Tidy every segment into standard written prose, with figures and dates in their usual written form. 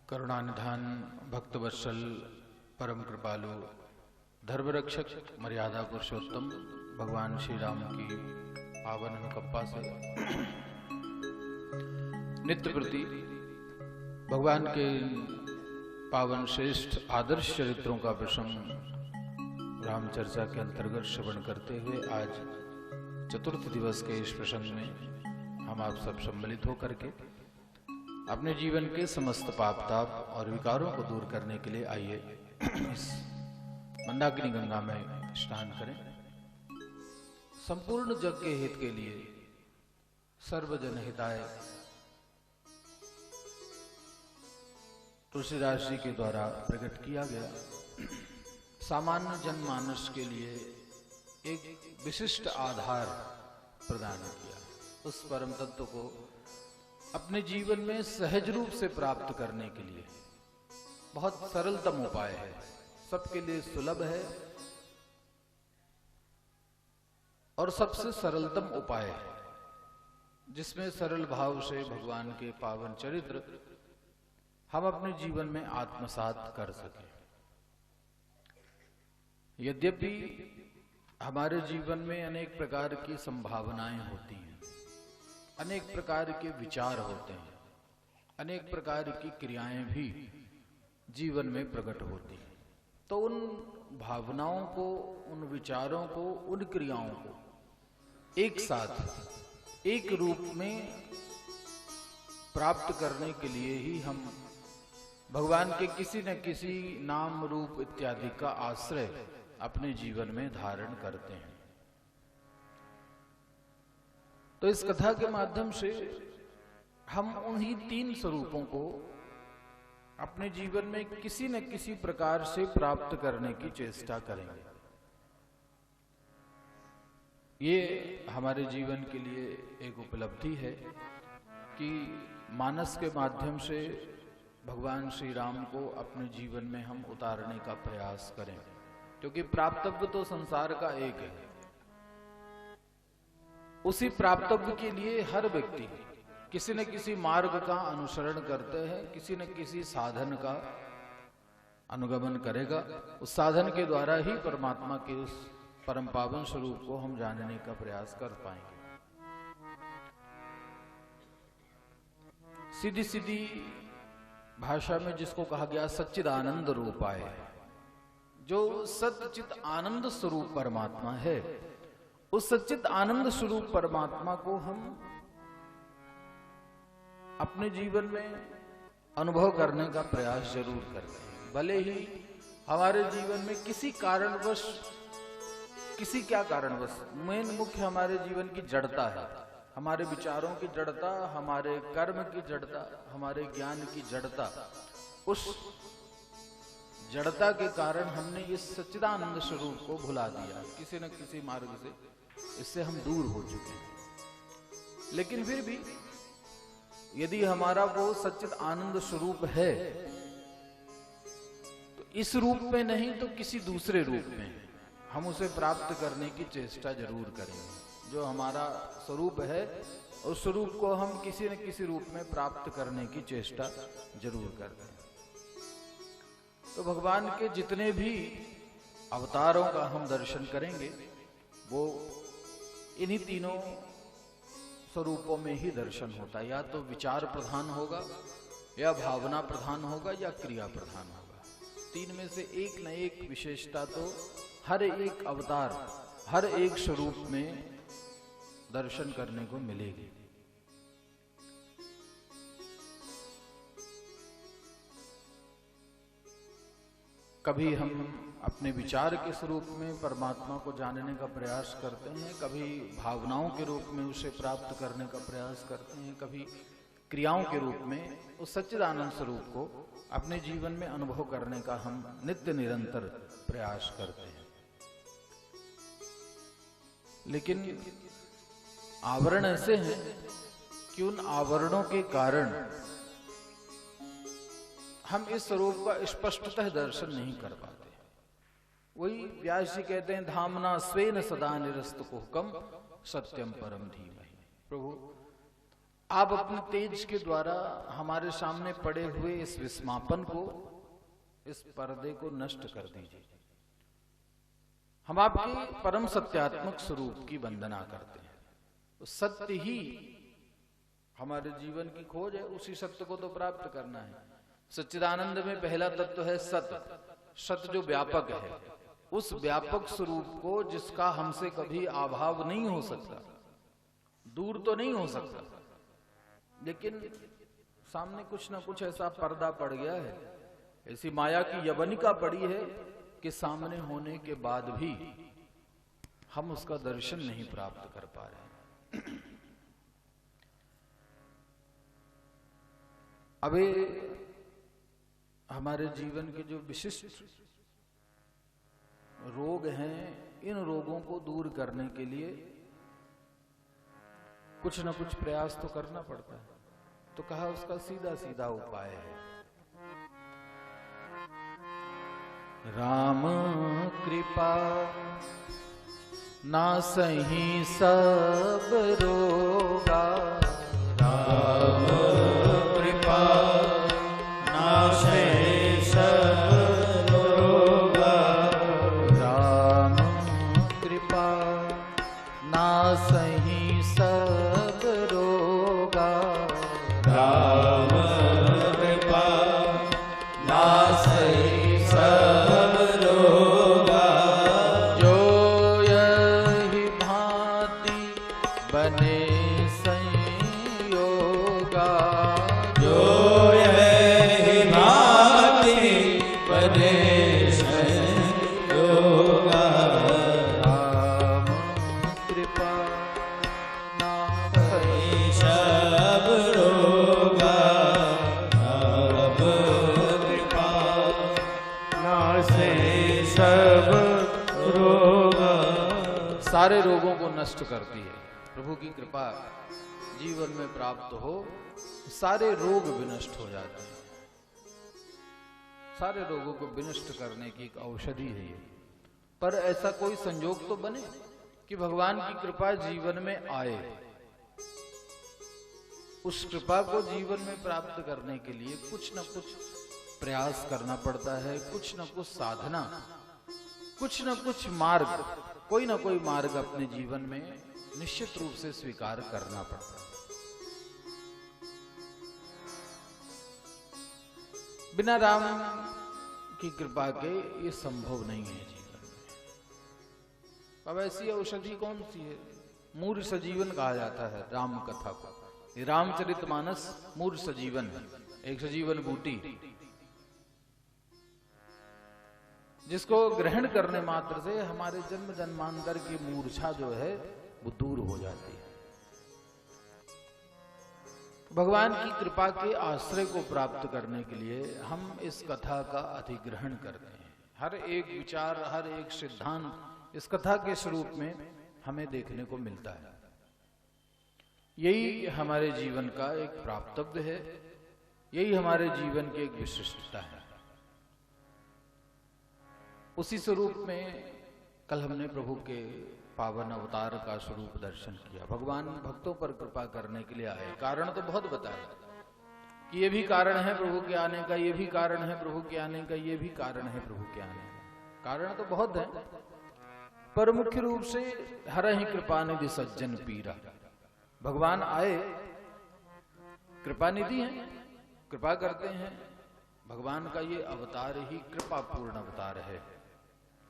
करुणानिधान भक्तवत्सल परम कृपालु धर्मरक्षक मर्यादा पुरुषोत्तम भगवान श्री राम की पावन अनुकंपा से नित्य प्रति भगवान के पावन श्रेष्ठ आदर्श चरित्रों का प्रसंग राम चर्चा के अंतर्गत श्रवण करते हुए आज चतुर्थ दिवस के इस प्रसंग में हम आप सब सम्मिलित होकर के अपने जीवन के समस्त पाप ताप और विकारों को दूर करने के लिए आइए इस मंदाकिनी गंगा में स्नान करें। संपूर्ण जग के हित के लिए सर्वजन हिताय तुलसीदास जी के द्वारा प्रकट किया गया सामान्य जनमानस के लिए एक विशिष्ट आधार प्रदान किया। उस परम तत्व को अपने जीवन में सहज रूप से प्राप्त करने के लिए बहुत सरलतम उपाय है, सबके लिए सुलभ है और सबसे सरलतम उपाय है, जिसमें सरल भाव से भगवान के पावन चरित्र हम अपने जीवन में आत्मसात कर सकें। यद्यपि हमारे जीवन में अनेक प्रकार की संभावनाएं होती हैं, अनेक प्रकार के विचार होते हैं, अनेक प्रकार की क्रियाएं भी जीवन में प्रकट होती हैं, तो उन भावनाओं को, उन विचारों को, उन क्रियाओं को एक साथ एक रूप में प्राप्त करने के लिए ही हम भगवान के किसी न किसी नाम रूप इत्यादि का आश्रय अपने जीवन में धारण करते हैं। तो इस कथा के माध्यम से हम उन्हीं तीन स्वरूपों को अपने जीवन में किसी न किसी प्रकार से प्राप्त करने की चेष्टा करेंगे। ये हमारे जीवन के लिए एक उपलब्धि है कि मानस के माध्यम से भगवान श्री राम को अपने जीवन में हम उतारने का प्रयास करें, क्योंकि प्राप्तव्य तो संसार का एक है। उसी प्राप्तव्य के लिए हर व्यक्ति किसी न किसी मार्ग का अनुसरण करते हैं, किसी न किसी साधन का अनुगमन करेगा। उस साधन के द्वारा ही परमात्मा के उस परम पावन स्वरूप को हम जानने का प्रयास कर पाएंगे। सीधी सीधी भाषा में जिसको कहा गया सच्चिदानंद रूपाय, जो सच्चित आनंद स्वरूप परमात्मा है, उस सच्चित आनंद स्वरूप परमात्मा को हम अपने जीवन में अनुभव करने का प्रयास जरूर करते हैं। भले ही हमारे जीवन में किसी कारणवश, किसी क्या कारणवश, मेन मुख्य हमारे जीवन की जड़ता है, हमारे विचारों की जड़ता, हमारे कर्म की जड़ता, हमारे ज्ञान की जड़ता। उस जड़ता के कारण हमने इस सच्चिदानंद स्वरूप को भुला दिया, किसी न किसी मार्ग से इससे हम दूर हो चुके हैं। लेकिन फिर भी यदि हमारा वो सच्चिद आनंद स्वरूप है, तो इस रूप में नहीं तो किसी दूसरे रूप में हम उसे प्राप्त करने की चेष्टा जरूर करेंगे। जो हमारा स्वरूप है, उस स्वरूप को हम किसी न किसी रूप में प्राप्त करने की चेष्टा जरूर करते हैं। तो भगवान के जितने भी अवतारों का हम दर्शन करेंगे, वो इन्हीं तीनों स्वरूपों में ही दर्शन होता है। या तो विचार प्रधान होगा, या भावना प्रधान होगा, या क्रिया प्रधान होगा। तीन में से एक न एक विशेषता तो हर एक अवतार, हर एक स्वरूप में दर्शन करने को मिलेगी। कभी हम अपने विचार के स्वरूप में परमात्मा को जानने का प्रयास करते हैं, कभी भावनाओं के रूप में उसे प्राप्त करने का प्रयास करते हैं, कभी क्रियाओं के रूप में उस सच्चिदानंद स्वरूप को अपने जीवन में अनुभव करने का हम नित्य निरंतर प्रयास करते हैं। लेकिन आवरण ऐसे हैं कि उन आवरणों के कारण हम इस स्वरूप का स्पष्टतः दर्शन नहीं कर पाते। वही व्यास जी कहते हैं, धामना स्वेन सदा निरस्त कुहकम सत्यम परम धीमहि। प्रभु आप अपने तेज के द्वारा हमारे सामने पड़े हुए इस विस्मापन को, इस पर्दे को नष्ट कर दीजिए। हम आपके परम सत्यात्मक स्वरूप की वंदना करते हैं। तो सत्य ही हमारे जीवन की खोज है, उसी सत्य को तो प्राप्त करना है। सच्चिदानंद में पहला तत्व है सत्य, सत्य जो व्यापक है, उस व्यापक स्वरूप को जिसका हमसे कभी अभाव नहीं हो सकता, दूर तो नहीं हो सकता, लेकिन सामने कुछ ना कुछ ऐसा पर्दा पड़ गया है, ऐसी माया की यवनिका पड़ी है कि सामने होने के बाद भी हम उसका दर्शन नहीं प्राप्त कर पा रहे। अबे हमारे जीवन के जो विशिष्ट रोग हैं, इन रोगों को दूर करने के लिए कुछ न कुछ प्रयास तो करना पड़ता है। तो कहा उसका सीधा सीधा उपाय है राम कृपा नासहि सब रोगा। राम कृपा नासहि सब रोगा। राम कृपा नासहि सब रोगा। राम कृपा नासहि सब रोगा। जो यही भांति बने संयोगा। जो यही भांति बने संयोगा। राम कृपा नासहि सब रोगा। राम कृपा नासहि सब रोगा। सारे रोगों को नष्ट करती है। प्रभु की कृपा जीवन में प्राप्त हो, सारे रोग विनष्ट हो जाते हैं। सारे रोगों को विनष्ट करने की एक औषधि है ये। पर ऐसा कोई संयोग तो बने कि भगवान की कृपा जीवन में आए। उस कृपा को जीवन में प्राप्त करने के लिए कुछ न कुछ प्रयास करना पड़ता है, कुछ न कुछ साधना, कुछ न कुछ मार्ग, कोई ना कोई मार्ग अपने जीवन में निश्चित रूप से स्वीकार करना पड़ता है। बिना राम की कृपा के ये संभव नहीं है जीवन में। अब ऐसी औषधि कौन सी है? मूर्ख सजीवन कहा जाता है राम कथा को। ये रामचरितमानस मूर्ख सजीवन है, एक सजीवन बूटी जिसको ग्रहण करने मात्र से हमारे जन्म जन्मांतर की मूर्छा जो है वो दूर हो जाती है। भगवान की कृपा के आश्रय को प्राप्त करने के लिए हम इस कथा का अधिग्रहण करते हैं। हर एक विचार, हर एक सिद्धांत इस कथा के स्वरूप में हमें देखने को मिलता है। यही हमारे जीवन का एक प्राप्तव्य है, यही हमारे जीवन की एक विशिष्टता है। उसी स्वरूप में कल हमने प्रभु के पावन अवतार का स्वरूप दर्शन किया। भगवान भक्तों पर कृपा करने के लिए आए। कारण तो बहुत बताया कि ये भी कारण है प्रभु के आने का, ये भी कारण है प्रभु के आने का, ये भी कारण है प्रभु के आने का। कारण तो बहुत है, पर मुख्य रूप से हरहि कृपा निधि सज्जन पीरा। भगवान आए, कृपा निधि है, कृपा करते हैं। भगवान का ये अवतार ही कृपा पूर्ण अवतार है।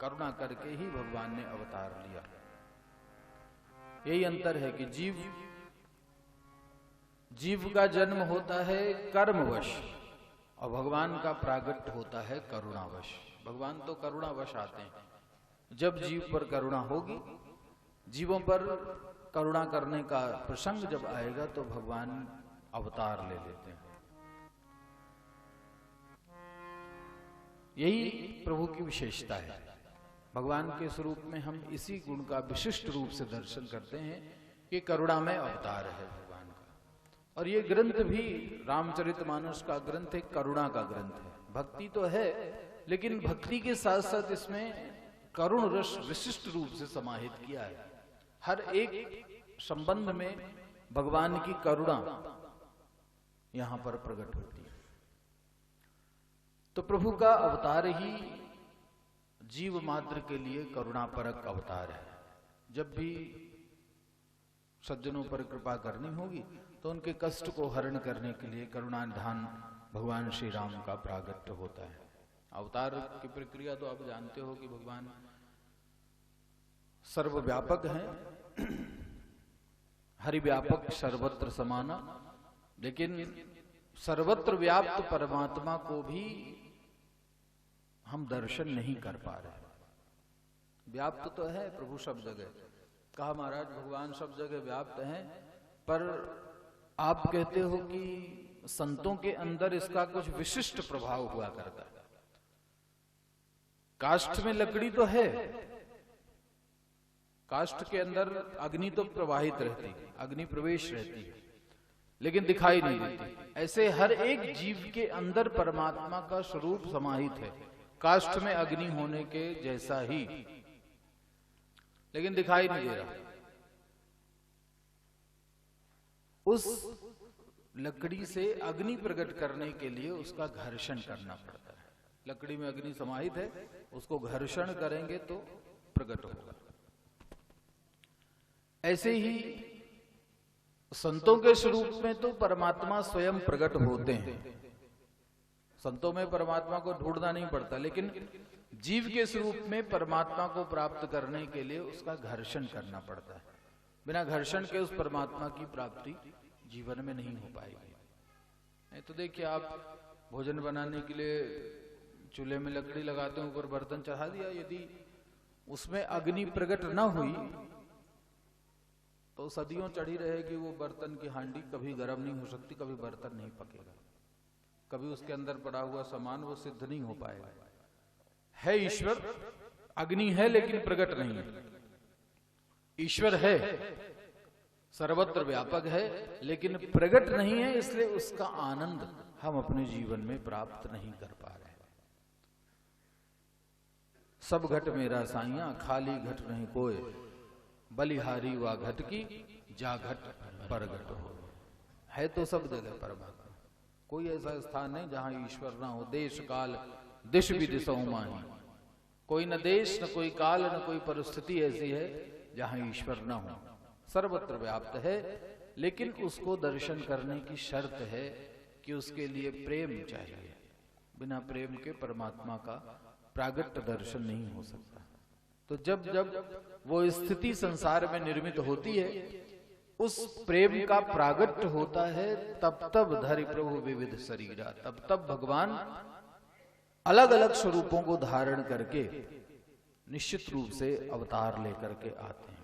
करुणा करके ही भगवान ने अवतार लिया। यही अंतर है कि जीव का जन्म होता है कर्मवश और भगवान का प्रागट्य होता है करुणावश। भगवान तो करुणावश आते हैं। जब जीव पर करुणा होगी, जीवों पर करुणा करने का प्रसंग जब आएगा तो भगवान अवतार ले लेते हैं। यही प्रभु की विशेषता है। भगवान के स्वरूप में हम इसी गुण का विशिष्ट रूप से दर्शन करते हैं कि करुणामय अवतार है भगवान का। और ये ग्रंथ भी रामचरितमानस का ग्रंथ एक करुणा का ग्रंथ है। भक्ति तो है, लेकिन भक्ति के साथ साथ इसमें करुण रस विशिष्ट रूप से समाहित किया है। हर एक संबंध में भगवान की करुणा यहां पर प्रकट होती है। तो प्रभु का अवतार ही जीव मात्र के लिए करुणापरक अवतार है। जब भी सज्जनों पर कृपा करनी होगी तो उनके कष्ट को हरण करने के लिए करुणानिधान भगवान श्री राम का प्रागट्य होता है। अवतार की प्रक्रिया तो आप जानते हो कि भगवान सर्वव्यापक हैं, हरिव्यापक सर्वत्र समाना, लेकिन सर्वत्र व्याप्त परमात्मा को भी हम दर्शन नहीं कर पा रहे। व्याप्त तो है प्रभु सब जगह, कहा महाराज भगवान सब जगह व्याप्त हैं, पर आप कहते हो कि संतों के अंदर इसका कुछ विशिष्ट प्रभाव हुआ करता है। काष्ठ में लकड़ी तो है, काष्ठ के अंदर अग्नि तो प्रवाहित रहती, अग्नि प्रवेश रहती है, लेकिन दिखाई नहीं देती। ऐसे हर एक जीव के अंदर परमात्मा का स्वरूप समाहित है, काष्ठ में अग्नि होने के जैसा ही, लेकिन दिखाई नहीं दे रहा। उस लकड़ी से अग्नि प्रकट करने के लिए उसका घर्षण करना पड़ता है। लकड़ी में अग्नि समाहित है, उसको घर्षण करेंगे तो प्रकट होगा। ऐसे ही संतों के स्वरूप में तो परमात्मा स्वयं प्रकट होते हैं। संतों में परमात्मा को ढूंढना नहीं पड़ता, लेकिन जीव के स्वरूप में परमात्मा को प्राप्त करने के लिए उसका घर्षण करना पड़ता है। बिना घर्षण के उस परमात्मा की प्राप्ति जीवन में नहीं हो पाएगी। नहीं तो देखिए, आप भोजन बनाने के लिए चूल्हे में लकड़ी लगाते हैं, ऊपर बर्तन चढ़ा दिया, यदि उसमें अग्नि प्रकट न हुई तो सदियों चढ़ी रहेगी वो बर्तन की हांडी, कभी गर्म नहीं हो सकती, कभी बर्तन नहीं पकेगा, कभी उसके अंदर पड़ा हुआ सामान वो सिद्ध नहीं हो पाएगा। है ईश्वर, अग्नि है लेकिन प्रकट नहीं है। ईश्वर है, सर्वत्र व्यापक है, लेकिन प्रकट नहीं है, इसलिए उसका आनंद हम अपने जीवन में प्राप्त नहीं कर पा रहे। सब घट मेरा साइया, खाली घट नहीं कोय, बलिहारी वा घट की, जा घट परगट हो। है तो सब जगह परमात्मा, कोई ऐसा स्थान नहीं जहां ईश्वर ना हो। देश काल दिश विदिशो माही, कोई न देश न कोई काल न कोई परिस्थिति ऐसी है जहां ईश्वर न हो। सर्वत्र व्याप्त है, लेकिन उसको दर्शन करने की शर्त है कि उसके लिए प्रेम चाहिए। बिना प्रेम के परमात्मा का प्रागट्य दर्शन नहीं हो सकता। तो जब जब वो स्थिति संसार में निर्मित होती है, उस प्रेम का प्रागट्य होता है, तब तब धरि प्रभु विविध शरीरा, तब तब भगवान अलग अलग स्वरूपों को धारण करके निश्चित रूप से अवतार लेकर के आते हैं।